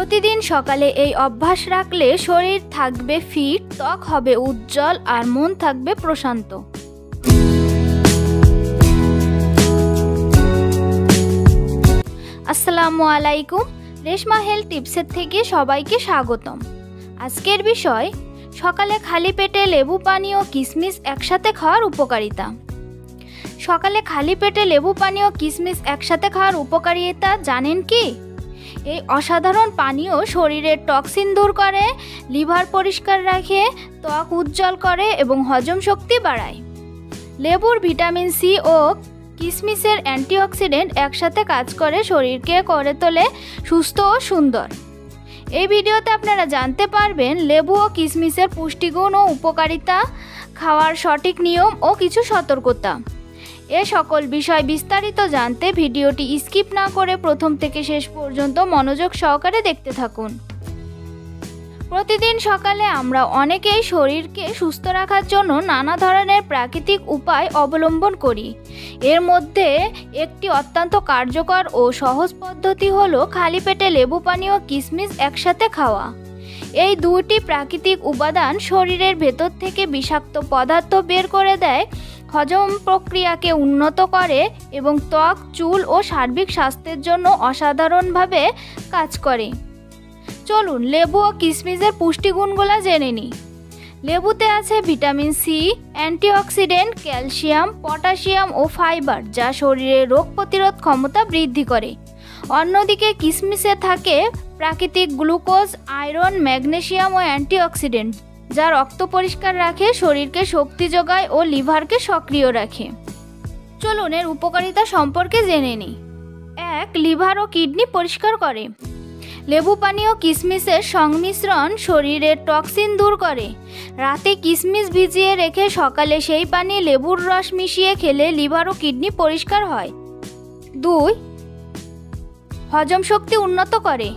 প্রতিদিন সকালে এই অভ্যাস রাখলে শরীর থাকবে ফিট, ত্বক হবে উজ্জ্বল আর মন থাকবে প্রশান্ত। আসসালামু আলাইকুম, রেশমা হেলথ টিপসের থেকে সবাইকে স্বাগতম। আজকের বিষয় সকালে খালি পেটে লেবু পানি ও কিশমিশ একসাথে খাওয়ার উপকারিতা। সকালে খালি পেটে লেবু পানি ও কিশমিশ একসাথে খাওয়ার উপকারিতা জানেন কি? এই অসাধারণ পানীয় শরীরের টক্সিন দূর করে, লিভার পরিষ্কার রাখে, ত্বক উজ্জ্বল করে এবং হজম শক্তি বাড়ায়। লেবুর ভিটামিন সি ও কিশমিশের অ্যান্টিঅক্সিডেন্ট একসাথে কাজ করে শরীরকে করে তোলে সুস্থ ও সুন্দর। এই ভিডিওতে আপনারা জানতে পারবেন লেবু ও কিশমিশের পুষ্টিগুণ ও উপকারিতা, খাওয়ার সঠিক নিয়ম ও কিছু সতর্কতা। এ সকল বিষয় বিস্তারিত জানতে ভিডিওটি স্কিপ না করে প্রথম থেকে শেষ পর্যন্ত মনোযোগ সহকারে দেখতে থাকুন। প্রতিদিন সকালে আমরা অনেকেই শরীরকে সুস্থ রাখার জন্য নানা ধরনের প্রাকৃতিক উপায় অবলম্বন করি। এর মধ্যে একটি অত্যন্ত কার্যকর ও সহজ পদ্ধতি হলো খালি পেটে লেবু পানি ও কিশমিশ একসাথে খাওয়া। এই দুটি প্রাকৃতিক উপাদান শরীরের ভেতর থেকে বিষাক্ত পদার্থ বের করে দেয়, হজম প্রক্রিয়াকে উন্নত করে এবং ত্বক, চুল ও সার্বিক স্বাস্থ্যের জন্য অসাধারণভাবে কাজ করে। চলুন লেবু ও কিশমিশের পুষ্টিগুণগুলো জেনে নিই। লেবুতে আছে vitamin C, antioxidant, calcium, potassium ও ফাইবার, যা শরীরের রোগ প্রতিরোধ ক্ষমতা বৃদ্ধি করে। অন্যদিকে কিশমিশে থাকে প্রাকৃতিক গ্লুকোজ, আয়রন, ম্যাগনেসিয়াম ও অ্যান্টিঅক্সিডেন্ট, যা রক্ত পরিষ্কার রাখে, শরীরকে শক্তি যোগায় ও লিভারকে সক্রিয় রাখে। চলুন এর উপকারিতা সম্পর্কে জেনে নিই। 1. লিভার ও কিডনি পরিষ্কার করে। লেবু পানি ও কিশমিশের সংমিশ্রণ শরীরের টক্সিন দূর করে। রাতে কিশমিশ ভিজিয়ে রেখে সকালে সেই পানি লেবুর রস মিশিয়ে খেলে লিভার ও কিডনি পরিষ্কার হয়। 2. হজম শক্তি উন্নত করে।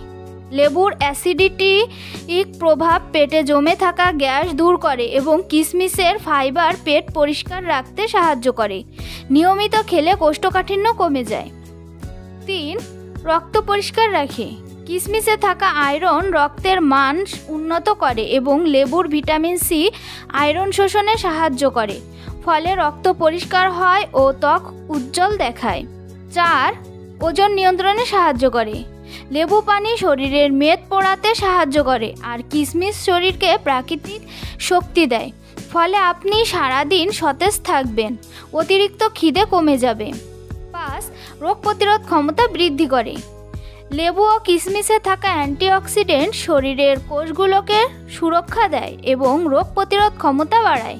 লেবুর অ্যাসিডিটিক প্রভাব পেটে জমে থাকা গ্যাস দূর করে এবং কিশমিশের ফাইবার পেট পরিষ্কার রাখতে সাহায্য করে। নিয়মিত খেলে কোষ্ঠকাঠিন্য কমে যায়। 3. রক্ত পরিষ্কার রাখে। কিশমিশে থাকা আয়রন রক্তের মান উন্নত করে এবং লেবুর ভিটামিন সি আয়রন শোষণে সাহায্য করে, ফলে রক্ত পরিষ্কার হয় ও ত্বক উজ্জ্বল দেখায়। 4. ওজন নিয়ন্ত্রণে সাহায্য করে। লেবু পানি শরীরের মেদ পোড়াতে সাহায্য করে আর কিশমিশ শরীরকে প্রাকৃতিক শক্তি দেয়, ফলে আপনি সারাদিন সতেজ থাকবেন, অতিরিক্ত খিদে কমে যাবে। 5. রোগ প্রতিরোধ ক্ষমতা বৃদ্ধি করে। লেবু ও কিশমিশে থাকা অ্যান্টিঅক্সিডেন্ট শরীরের কোষগুলোকে সুরক্ষা দেয় এবং রোগ প্রতিরোধ ক্ষমতা বাড়ায়।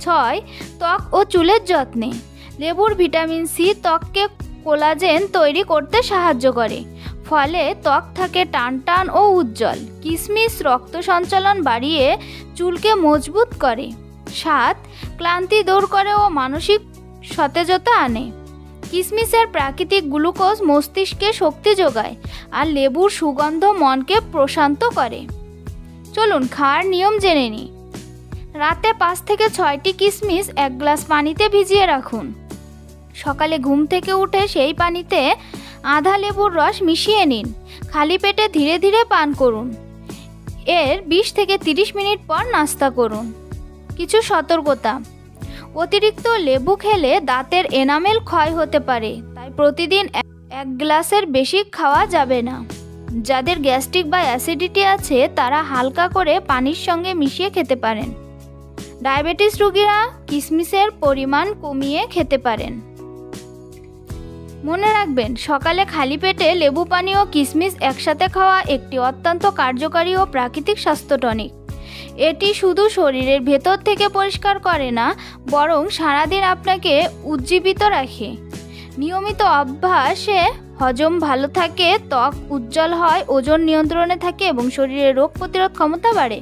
6. ত্বক ও চুলের যত্নে। লেবুর ভিটামিন সি ত্বককে কোলাজেন তৈরি করতে সাহায্য করে, ফলে ত্বক থাকে টানটান ও উজ্জ্বল। কিশমিশ রক্ত সঞ্চালন বাড়িয়ে চুলকে মজবুত করে। 7. ক্লান্তি দূর করে ও মানসিক সতেজতা আনে। কিশমিশের প্রাকৃতিক গ্লুকোজ মস্তিষ্কে শক্তি যোগায় আর লেবুর সুগন্ধ মনকে প্রশান্ত করে। চলুন খাওয়ার নিয়ম জেনে নিই। রাতে 5 থেকে 6টি কিশমিশ 1 গ্লাস পানিতে ভিজিয়ে রাখুন। সকালে ঘুম থেকে উঠে সেই পানিতে আধা লেবুর রস মিশিয়ে নিন। খালি পেটে ধীরে ধীরে পান করুন। এর 20 থেকে 30 মিনিট পর নাস্তা করুন। কিছু সতর্কতা। অতিরিক্ত লেবু খেলে দাঁতের এনামেল ক্ষয় হতে পারে, তাই প্রতিদিন 1 গ্লাসের বেশি খাওয়া যাবে না। যাদের গ্যাস্ট্রিক বা অ্যাসিডিটি আছে তারা হালকা করে পানির সঙ্গে মিশিয়ে খেতে পারেন। ডায়াবেটিস রোগীরা কিশমিশের পরিমাণ কমিয়ে খেতে পারেন। মনে রাখবেন, সকালে খালি পেটে লেবু পানি ও কিশমিশ একসাথে খাওয়া একটি অত্যন্ত কার্যকারী ও প্রাকৃতিক স্বাস্থ্য টনিক। এটি শুধু শরীরের ভেতর থেকে পরিষ্কার করে না, বরং সারাদিন আপনাকে উজ্জীবিত রাখে। নিয়মিত অভ্যাসে হজম ভালো থাকে, ত্বক উজ্জ্বল হয়, ওজন নিয়ন্ত্রণে থাকে এবং শরীরের রোগ প্রতিরোধ ক্ষমতা বাড়ে।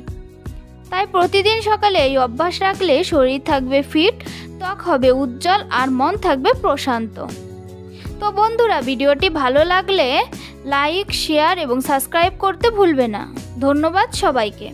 তাই প্রতিদিন সকালে এই অভ্যাস রাখলে শরীর থাকবে ফিট, ত্বক হবে উজ্জ্বল আর মন থাকবে প্রশান্ত। তো বন্ধুরা, ভিডিওটি ভালো লাগলে লাইক, শেয়ার এবং সাবস্ক্রাইব করতে ভুলবে না। ধন্যবাদ সবাইকে।